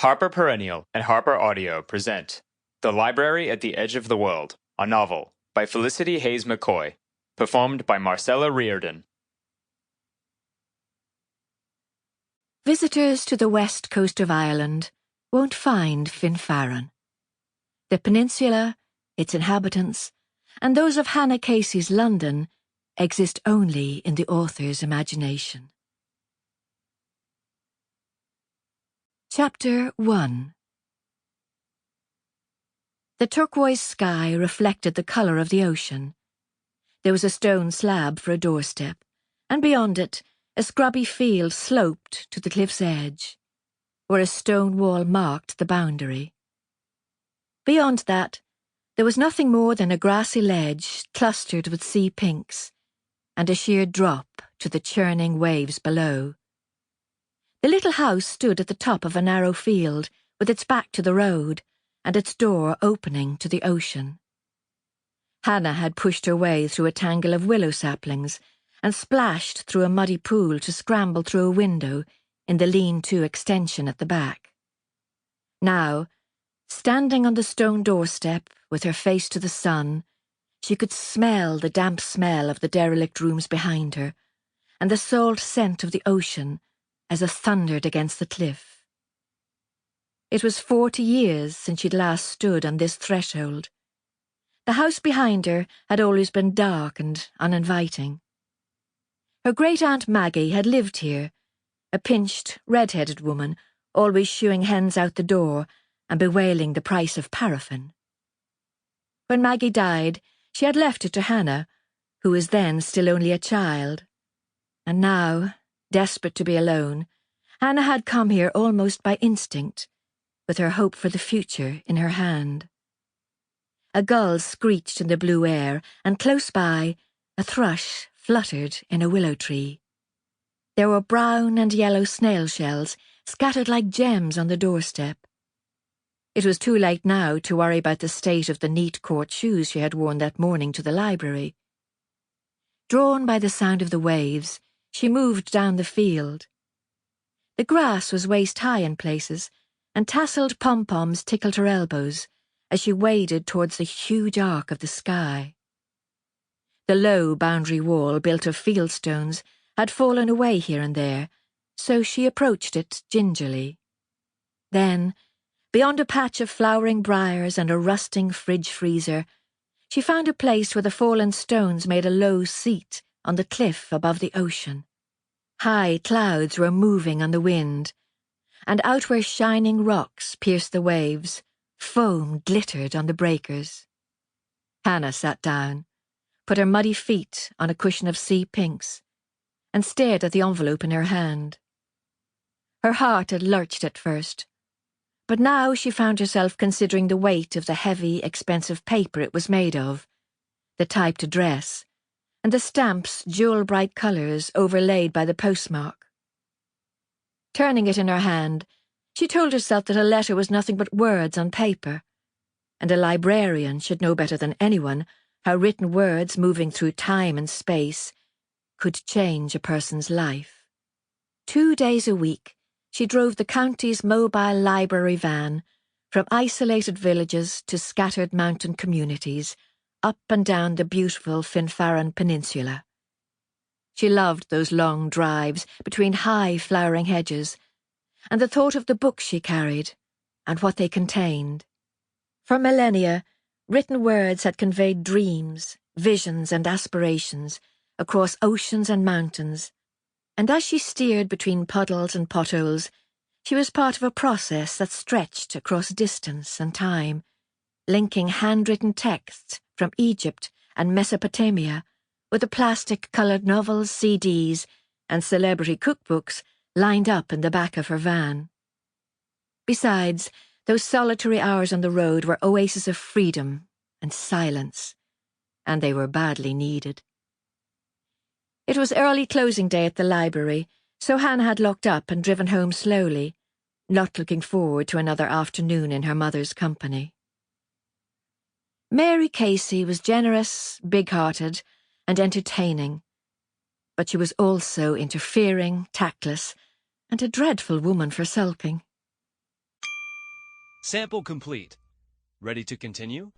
Harper Perennial and HarperAudio present The Library at the Edge of the World, a novel by Felicity Hayes-Mccoy, performed by Marcella Riordan. Visitors to the west coast of Ireland won't find Finfarron. The peninsula, its inhabitants, and those of Hanna Casey's London exist only in the author's imagination. Chapter 1. The turquoise sky reflected the colour of the ocean. There was a stone slab for a doorstep, and beyond it, a scrubby field sloped to the cliff's edge, where a stone wall marked the boundary. Beyond that, there was nothing more than a grassy ledge clustered with sea pinks, and a sheer drop to the churning waves below. The little house stood at the top of a narrow field, with its back to the road, and its door opening to the ocean. Hanna had pushed her way through a tangle of willow saplings, and splashed through a muddy pool to scramble through a window in the lean-to extension at the back. Now, standing on the stone doorstep, with her face to the sun, she could smell the damp smell of the derelict rooms behind her, and the salt scent of the ocean as it thundered against the cliff. It was 40 years since she'd last stood on this threshold. The house behind her had always been dark and uninviting. Her great-aunt Maggie had lived here, a pinched, red-headed woman, always shooing hens out the door and bewailing the price of paraffin. When Maggie died, she had left it to Hanna, who was then still only a child. And now, desperate to be alone, Hanna had come here almost by instinct, with her hope for the future in her hand. A gull screeched in the blue air, and close by, a thrush fluttered in a willow tree. There were brown and yellow snail shells scattered like gems on the doorstep. It was too late now to worry about the state of the neat court shoes she had worn that morning to the library. Drawn by the sound of the waves, she moved down the field. The grass was waist-high in places, and tasselled pom-poms tickled her elbows as she waded towards the huge arc of the sky. The low boundary wall, built of fieldstones, had fallen away here and there, so she approached it gingerly. Then, beyond a patch of flowering briars and a rusting fridge-freezer, she found a place where the fallen stones made a low seat on the cliff above the ocean. High clouds were moving on the wind, and out where shining rocks pierced the waves, foam glittered on the breakers. Hanna sat down, put her muddy feet on a cushion of sea pinks, and stared at the envelope in her hand. Her heart had lurched at first, but now she found herself considering the weight of the heavy, expensive paper it was made of, the typed address, and the stamp's jewel-bright colours overlaid by the postmark. Turning it in her hand, she told herself that a letter was nothing but words on paper, and a librarian should know better than anyone how written words moving through time and space could change a person's life. 2 days a week, she drove the county's mobile library van from isolated villages to scattered mountain communities, up and down the beautiful Finfarron Peninsula. She loved those long drives between high flowering hedges, and the thought of the books she carried, and what they contained. For millennia, written words had conveyed dreams, visions, and aspirations across oceans and mountains, and as she steered between puddles and potholes, she was part of a process that stretched across distance and time, linking handwritten texts from Egypt and Mesopotamia with the plastic-coloured novels, CDs, and celebrity cookbooks lined up in the back of her van. Besides, those solitary hours on the road were oases of freedom and silence, and they were badly needed. It was early closing day at the library, so Hanna had locked up and driven home slowly, not looking forward to another afternoon in her mother's company. Mary Casey was generous, big-hearted, and entertaining, but she was also interfering, tactless, and a dreadful woman for sulking. Sample complete. Ready to continue?